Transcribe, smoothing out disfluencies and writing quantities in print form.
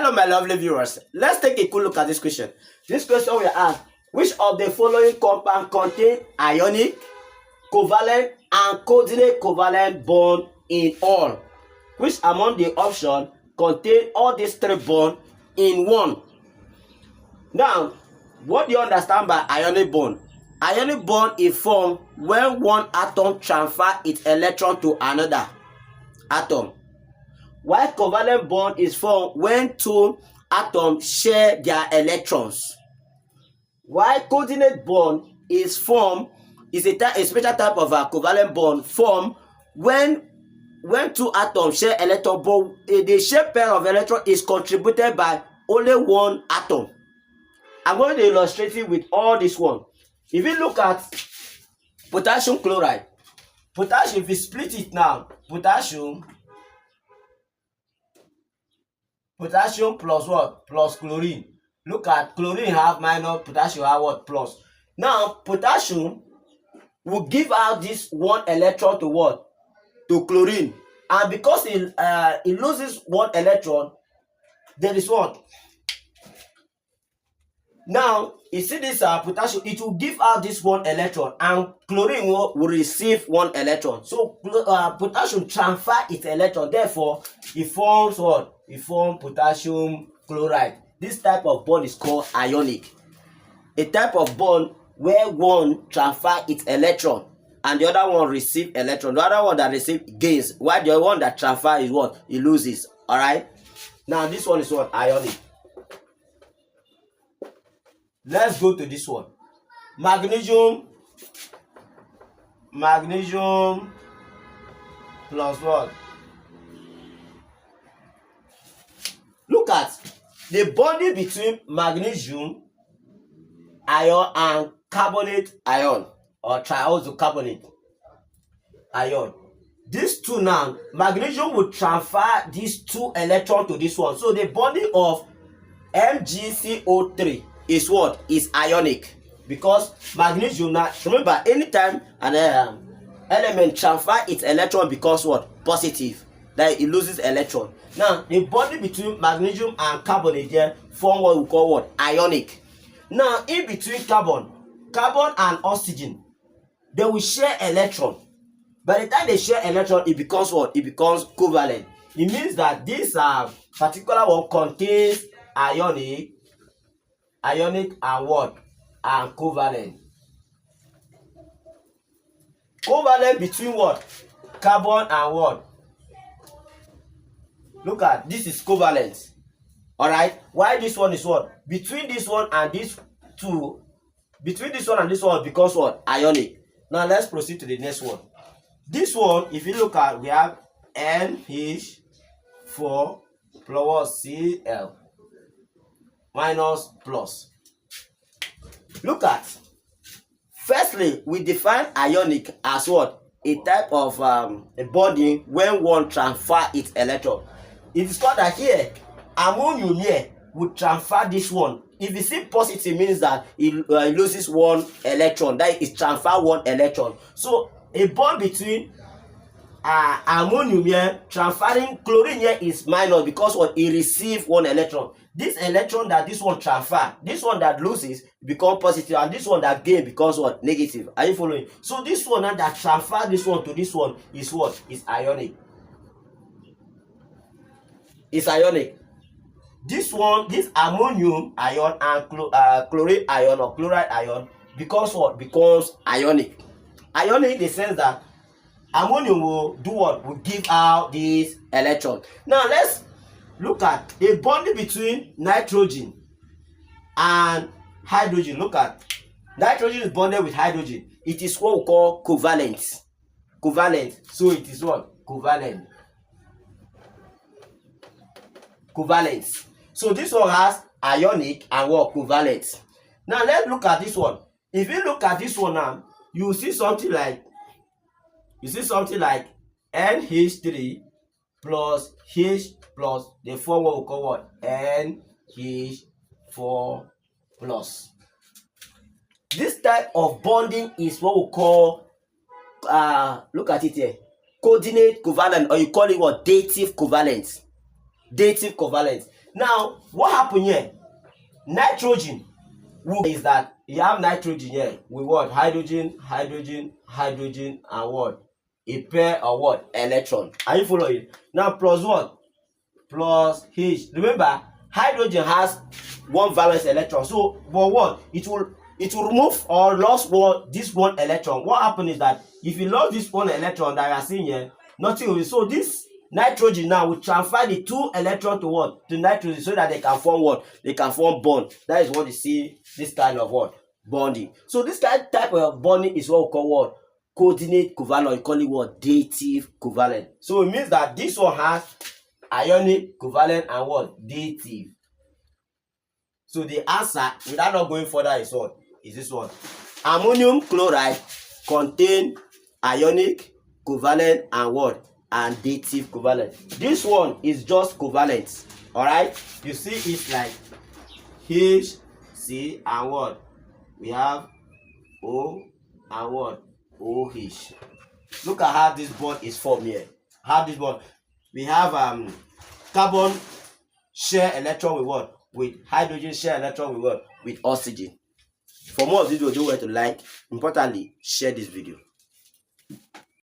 Hello, my lovely viewers. Let's take a cool look at this question. This question will ask, which of the following compound contain ionic, covalent, and coordinate covalent bond in all? Which among the options contain all these three bonds in one? Now, what do you understand by ionic bond? Ionic bond is formed when one atom transfers its electron to another atom. While covalent bond is formed when two atoms share their electrons. While coordinate bond is formed is a special type of a covalent bond formed when two atoms share electron, but the shared pair of electron is contributed by only one atom. I'm going to illustrate it with all this one. If you look at potassium chloride, potassium, if you split it now, potassium plus what? Plus chlorine. Look at chlorine have minus, potassium have what? Plus. Now, potassium will give out this one electron to what? To chlorine. And because it loses one electron, there is what? Now, you see this potassium, it will give out this one electron, and chlorine will receive one electron. So, potassium transfer its electron. Therefore, it forms what? It forms potassium chloride. This type of bond is called ionic. A type of bond where one transfer its electron and the other one receive electron. The other one that receive gains, while the one that transfer is what? It loses. All right. Now, this one is what? Ionic. Let's go to this one. Magnesium plus what? Look at the bonding between magnesium ion and carbonate ion or triazocarbonate ion. These two now, magnesium will transfer these two electrons to this one. So the bonding of MgCO3 is what? Is ionic, because magnesium, now remember, anytime an element transfer its electron because what? Positive, that it loses electron. Now the bonding between magnesium and carbonate here form what we call what? Ionic. Now in between carbon and oxygen, they will share electron. By the time they share electron, it becomes what? It becomes covalent. It means that this particular one contains ionic and what? And covalent. Covalent between what? Carbon and what? Look at this is covalent. All right. Why this one is what? Between this one and this two, between this one and this one becomes what? Ionic. Now let's proceed to the next one. This one, if you look at, we have NH4 plus Cl minus plus. Look at, firstly, we define ionic as what? A type of a bonding when one transfer its electron. It is called that here, ammonium here would transfer this one. If you see positive, means that it loses one electron, that is transfer one electron. So a bond between ammonium here transferring chlorine here is minus, because what? It receives one electron. This electron that this one transfer, this one that loses become positive, and this one that gain becomes what? Negative. Are you following? So this one that transfer this one to this one is what? Is ionic. It's ionic. This one, this ammonium ion and chloride ion or chloride ion becomes what? Becomes ionic. Ionic in the sense that ammonium will do what? Will give out this electron. Now let's look at a bonding between nitrogen and hydrogen. Look at, nitrogen is bonded with hydrogen. It is what we call covalent. Covalent. So it is what? Covalent. Covalent. So this one has ionic and what? Covalent. Now let's look at this one. If you look at this one now, you see something like NH3 plus H plus, they form what we call what? NH4 plus. This type of bonding is what we call look at it here, coordinate covalent, or you call it what? Dative covalent. Dative covalent. Now, what happened here? Nitrogen is that you have nitrogen here with what? Hydrogen, hydrogen, hydrogen, and what? A pair of what? Electron. Are you following? Now plus what? Plus H. Remember, hydrogen has one valence electron. So, but what? It will remove or lost this one electron. What happens is that if you lost this one electron that you are seeing here, nothing will. So this nitrogen now will transfer the two electrons to what? To nitrogen, so that they can form what? They can form bond. That is what you see, this kind of what? Bonding. So this type of bonding is what we call what? Coordinate covalent. You call it what? Dative covalent. So it means that this one has ionic, covalent, and what? Dative. So the answer, without not going further, is what? Is this one. Ammonium chloride contain ionic, covalent, and what? And dative covalent. This one is just covalent. Alright? You see it's like H, C, and what? We have O and what? OH. Look at how this bond is formed here. How this bond. We have carbon share electron with what? With hydrogen share electron with what? With oxygen. For more of this video, don't forget to like. Importantly, share this video.